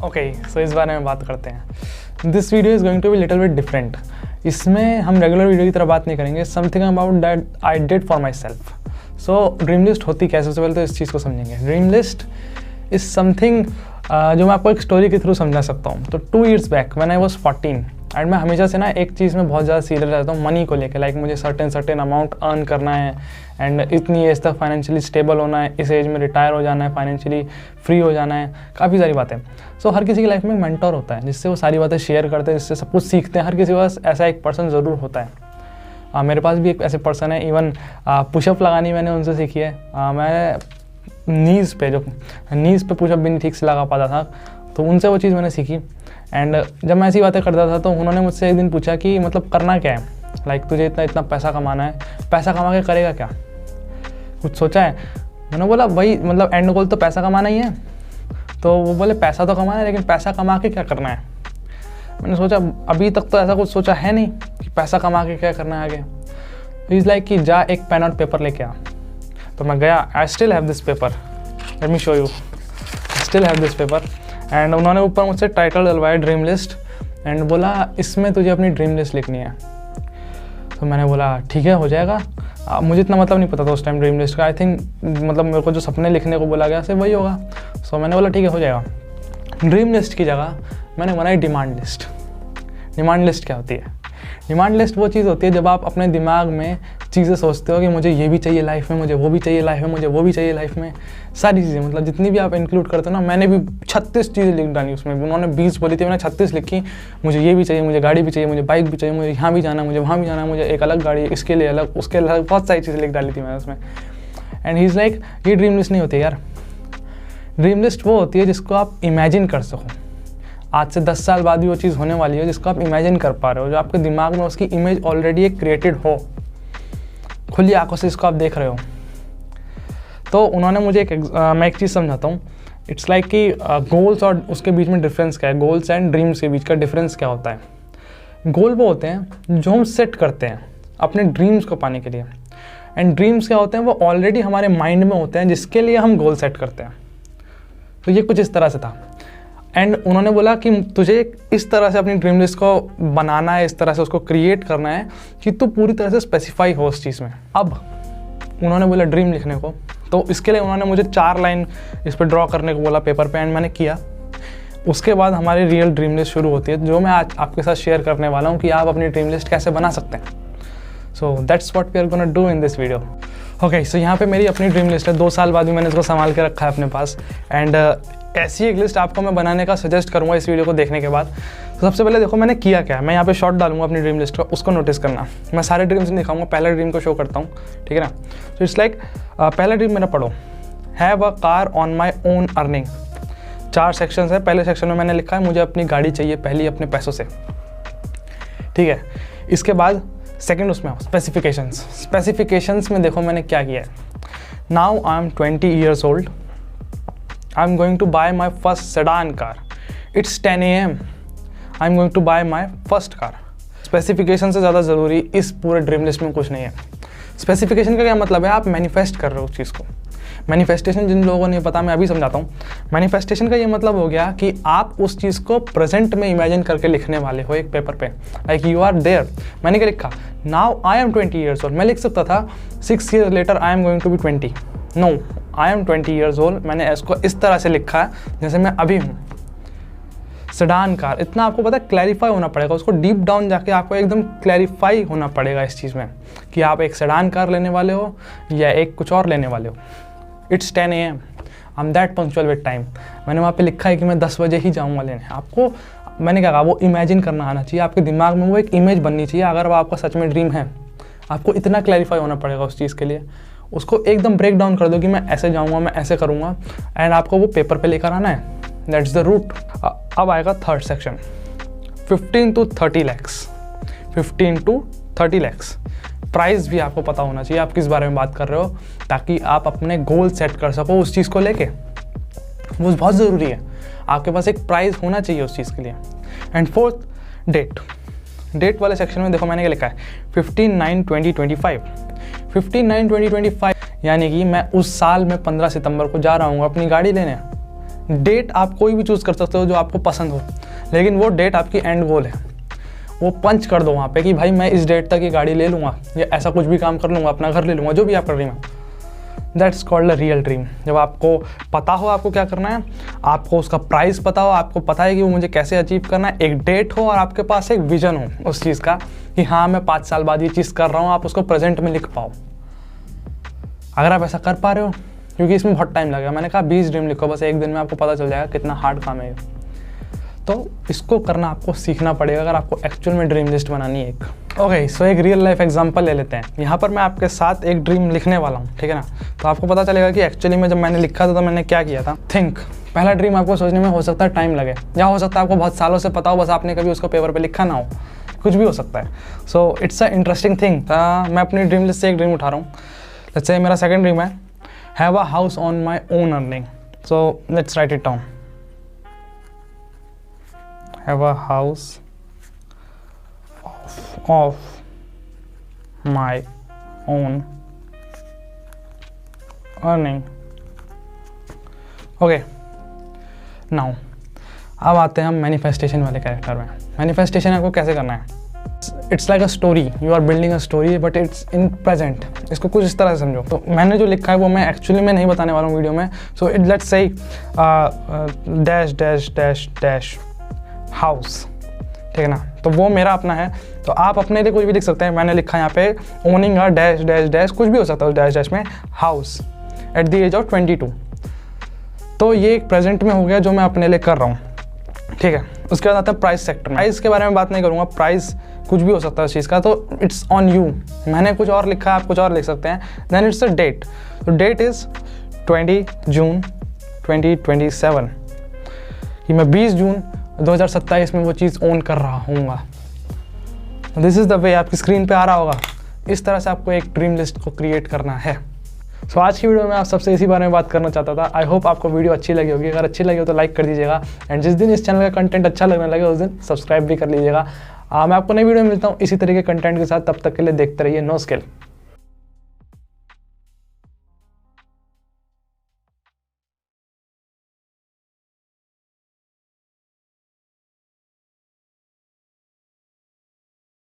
Okay, सो इस बारे में बात करते हैं। This video is going to be little bit different. इसमें हम रेगुलर वीडियो की तरह बात नहीं करेंगे। Something about that I did for my self. So dream list होती क्या है, सबसे पहले तो इस चीज़ को समझेंगे। ड्रीम लिस्ट इज़ समथिंग जो मैं आपको एक स्टोरी के थ्रू समझा सकता हूँ। तो 2 years back when I was 14 and मैं हमेशा से ना एक चीज़ में बहुत ज़्यादा सीरियस रहता हूँ, मनी को लेकर। लाइक मुझे सर्टेन अमाउंट अर्न करना है एंड इतनी एज तक फाइनेंशियली स्टेबल होना है, इस एज में रिटायर हो जाना है, फाइनेंशियली फ्री हो जाना है, काफ़ी सारी बातें। सो हर किसी की लाइफ में एक मेंटर होता है जिससे वो सारी बातें शेयर करते हैं, जिससे सब कुछ सीखते हैं। हर किसी के पास ऐसा एक पर्सन ज़रूर होता है। मेरे पास भी एक ऐसे पर्सन है। इवन पुशअप लगानी मैंने उनसे सीखी है। मैं नीज़ पे पुशअप भी नहीं ठीक से लगा पाता था, तो उनसे वो चीज़ मैंने सीखी। एंड जब मैं ऐसी बातें करता था तो उन्होंने मुझसे एक दिन पूछा कि मतलब करना क्या है, लाइक तुझे इतना पैसा कमाना है, पैसा कमा के करेगा क्या, कुछ सोचा है? मैंने बोला वही, मतलब एंड गोल तो पैसा कमाना ही है। तो वो बोले पैसा तो कमाना है, लेकिन पैसा कमा के क्या करना है? मैंने सोचा अभी तक तो ऐसा कुछ सोचा है नहीं कि पैसा कमा के क्या करना है आगे। इज़ लाइक कि जा एक पेन और पेपर लेके आ। तो मैं गया। I still have this paper, let me show you, I still have this paper. And उन्होंने ऊपर मुझसे टाइटल डलवाया ड्रीम लिस्ट एंड बोला इसमें तुझे अपनी ड्रीम लिस्ट लिखनी है। तो मैंने बोला ठीक है, हो जाएगा। मुझे इतना मतलब नहीं पता था उस टाइम ड्रीम लिस्ट का। आई थिंक मतलब मेरे को जो सपने लिखने को बोला गया सिर्फ वही होगा। सो मैंने बोला ठीक है, हो जाएगा। ड्रीम लिस्ट की जगह मैंने बनाई डिमांड लिस्ट। डिमांड लिस्ट क्या होती है? डिमांड लिस्ट वो चीज़ होती है जब आप अपने दिमाग में चीज़ें सोचते हो कि मुझे ये भी चाहिए लाइफ में, मुझे वो भी चाहिए लाइफ में, मुझे वो भी चाहिए लाइफ में, सारी चीज़ें, मतलब जितनी भी आप इंक्लूड करते हो ना। मैंने भी 36 चीज़ें लिख डाली उसमें। उन्होंने 20 बोली थी, मैंने 36 लिखी। मुझे ये भी चाहिए, मुझे गाड़ी भी चाहिए, मुझे बाइक भी चाहिए, मुझे यहाँ भी जाना, मुझे वहाँ भी जाना, मुझे एक अलग गाड़ी, इसके लिए अलग, उसके अलग, बहुत सारी चीज़ें लिख डाली थी मैंने उसमें। एंड ही इज़ लाइक ये ड्रीम लिस्ट नहीं होती यार। ड्रीम लिस्ट वो होती है जिसको आप इमेजिन कर सको। आज से 10 साल बाद भी वो चीज़ होने वाली है जिसको आप इमेजिन कर पा रहे हो, जो आपके दिमाग में उसकी इमेज ऑलरेडी एक क्रिएटेड हो, खुली आंखों से इसको आप देख रहे हो। तो उन्होंने मुझे मैं एक चीज़ समझाता हूँ। इट्स लाइक कि गोल्स और उसके बीच में डिफरेंस क्या है, गोल्स एंड ड्रीम्स के बीच का डिफरेंस क्या होता है। गोल वो होते हैं जो हम सेट करते हैं अपने ड्रीम्स को पाने के लिए, एंड ड्रीम्स क्या होते हैं, वो ऑलरेडी हमारे माइंड में होते हैं जिसके लिए हम गोल सेट करते हैं। तो ये कुछ इस तरह से था। एंड उन्होंने बोला कि तुझे इस तरह से अपनी ड्रीम लिस्ट को बनाना है, इस तरह से उसको क्रिएट करना है कि तू पूरी तरह से स्पेसिफाई हो उस चीज़ में। अब उन्होंने बोला ड्रीम लिखने को, तो इसके लिए उन्होंने मुझे 4 लाइन इस पर ड्रॉ करने को बोला पेपर पे, एंड मैंने किया। उसके बाद हमारी रियल ड्रीम लिस्ट शुरू होती है, जो मैं आज आपके साथ शेयर करने वाला हूँ कि आप अपनी ड्रीम लिस्ट कैसे बना सकते हैं। So that's what we are gonna do in this video. Okay, so यहाँ पे मेरी अपनी ड्रीम लिस्ट है। 2 साल बाद भी मैंने इसको संभाल के रखा है अपने पास। एंड ऐसी एक लिस्ट आपको मैं बनाने का सजेस्ट करूँगा इस वीडियो को देखने के बाद। तो सबसे पहले देखो मैंने किया क्या है। मैं यहाँ पे शॉट डालूंगा अपनी ड्रीम लिस्ट का, उसको नोटिस करना। मैं सारे ड्रीम्स नहीं दिखाऊंगा, पहला ड्रीम को शो करता हूँ, ठीक है ना। तो इट्स लाइक पहला ड्रीम मेरा पढ़ो, have a car on my own earning. 4 sections है। पहले सेक्शन में मैंने लिखा है मुझे अपनी गाड़ी चाहिए पहली अपने पैसों से, ठीक है। इसके बाद सेकेंड उसमें स्पेसिफिकेशंस में देखो मैंने क्या किया है। Now I am 20 years old. I'm going to buy my first sedan car. It's 10 AM. I'm going to buy my first car. Specification से ज़्यादा ज़रूरी इस पूरे ड्रीम लिस्ट में कुछ नहीं है। स्पेसिफिकेशन का क्या मतलब है? आप मैनिफेस्ट कर रहे हो उस चीज़ को। मैनिफेस्टेशन जिन लोगों को नहीं पता, मैं अभी समझाता हूँ। मैनिफेस्टेशन का ये मतलब हो गया कि आप उस चीज़ को प्रेजेंट में इमेजिन करके लिखने वाले हो एक पेपर पे। Like you are there. मैंने क्या लिखा? Now I am 20 years old. मैं लिख सकता था 6 years later I am going to be 20. No, I am 20 years old. मैंने इसको इस तरह से लिखा है जैसे मैं अभी हूँ। सेडान कार, इतना आपको पता है क्लैरिफाई होना पड़ेगा, उसको डीप डाउन जाके आपको एकदम क्लैरिफाई होना पड़ेगा इस चीज़ में कि आप एक सेडान कार लेने वाले हो या एक कुछ और लेने वाले हो। It's 10 AM. I am that punctual with time. मैंने वहाँ पे लिखा है कि मैं 10 बजे ही जाऊँगा लेने। आपको मैंने क्या कहा, वो इमेजिन करना आना चाहिए, आपके दिमाग में वो एक इमेज बननी चाहिए। अगर वो आपका सच में ड्रीम है, आपको इतना क्लैरिफाई होना पड़ेगा उस चीज़ के लिए। उसको एकदम ब्रेक डाउन कर दो कि मैं ऐसे जाऊँगा, मैं ऐसे करूँगा, एंड आपको वो पेपर पे लेकर आना है। That's the route. अब आएगा third section, 15 to 30 lakhs. 15 to 30 lakhs. Price भी आपको पता होना चाहिए आप किस बारे में बात कर रहे हो, ताकि आप अपने गोल सेट कर सको उस चीज़ को लेके। वो बहुत ज़रूरी है, आपके पास एक प्राइस होना चाहिए उस चीज़ के लिए। एंड फोर्थ, डेट वाले सेक्शन में देखो मैंने क्या लिखा है, 15/9/2025. 15/9/2025 यानी कि मैं उस साल में 15 सितंबर को जा रहा हूँ अपनी गाड़ी लेने। डेट आप कोई भी चूज़ कर सकते हो जो आपको पसंद हो, लेकिन वो डेट आपकी एंड गोल है। वो पंच कर दो वहाँ पे कि भाई मैं इस डेट तक ये गाड़ी ले लूँगा या ऐसा कुछ भी काम कर लूँगा, अपना घर ले लूँगा, जो भी आपका ड्रीम है। That's called a real dream. जब आपको पता हो आपको क्या करना है, आपको उसका प्राइस पता हो, आपको पता है कि वो मुझे कैसे अचीव करना है, एक डेट हो और आपके पास एक विजन हो उस चीज़ का कि हाँ मैं 5 साल बाद ये चीज़ कर रहा हूँ, आप उसको प्रेजेंट में लिख पाओ। अगर आप ऐसा कर पा रहे हो, क्योंकि इसमें बहुत टाइम लगेगा, मैंने कहा 20 ड्रीम लिखो, बस एक दिन में आपको पता चल जाएगा कितना हार्ड काम है। तो इसको करना आपको सीखना पड़ेगा अगर आपको एक्चुअल में ड्रीम लिस्ट बनानी है एक। ओके, सो एक रियल लाइफ एग्जांपल ले लेते हैं। यहाँ पर मैं आपके साथ एक ड्रीम लिखने वाला हूँ, ठीक है ना। तो आपको पता चलेगा कि एक्चुअली में जब मैंने लिखा था तो मैंने क्या किया था। थिंक, पहला ड्रीम आपको सोचने में हो सकता है टाइम लगे, या हो सकता है आपको बहुत सालों से पता हो, बस आपने कभी उसको पेपर पर लिखा ना हो, कुछ भी हो सकता है। So it's a interesting thing. मैं अपनी ड्रीम लिस्ट से एक ड्रीम उठा रहा हूँ। लेट्स से मेरा सेकंड ड्रीम है have a house on my own earning. So let's write it down. Have a house of my own earning. Okay, now अब आते हैं हम मैनिफेस्टेशन वाले कैरेक्टर में। मैनिफेस्टेशन आपको कैसे करना है? It's like a story, you are building a story but it's in present. इसको कुछ इस तरह से समझो। तो मैंने जो लिखा है वो मैं एक्चुअली में नहीं बताने वाला हूँ वीडियो में। So it let's say dash dash dash dash house, ठीक है ना। तो वो मेरा अपना है, तो आप अपने लिए कुछ भी लिख सकते हैं। मैंने लिखा है यहाँ पे owning a dash dash dash, कुछ भी हो सकता है उस डैश डैश में, house at the age of 22। तो ये एक प्रेजेंट में हो गया जो मैं अपने लिए कर रहा हूँ, ठीक है। उसके बाद आता है प्राइस सेक्टर। प्राइस के बारे में बात नहीं करूँगा, प्राइस कुछ भी हो सकता है उस चीज़ का, तो इट्स ऑन यू। मैंने कुछ और लिखा है, आप कुछ और लिख सकते हैं। देन इट्स अ डेट, तो डेट इज़ 20 जून 2027 कि मैं 20 जून 2027 में वो चीज़ ओन कर रहा हूँगा। दिस इज़ द वे, आपकी स्क्रीन पे आ रहा होगा। इस तरह से आपको एक ड्रीम लिस्ट को क्रिएट करना है। सो आज की वीडियो में आप सबसे इसी बारे में बात करना चाहता था। आई होप आपको वीडियो अच्छी लगी होगी। अगर अच्छी लगी हो तो लाइक कर दीजिएगा, एंड जिस दिन इस चैनल का कंटेंट अच्छा लगने लगे उस दिन सब्सक्राइब भी कर लीजिएगा। मैं आपको नई वीडियो में मिलता हूँ इसी तरह के कंटेंट के साथ। तब तक के लिए देखते रहिए नो स्किल।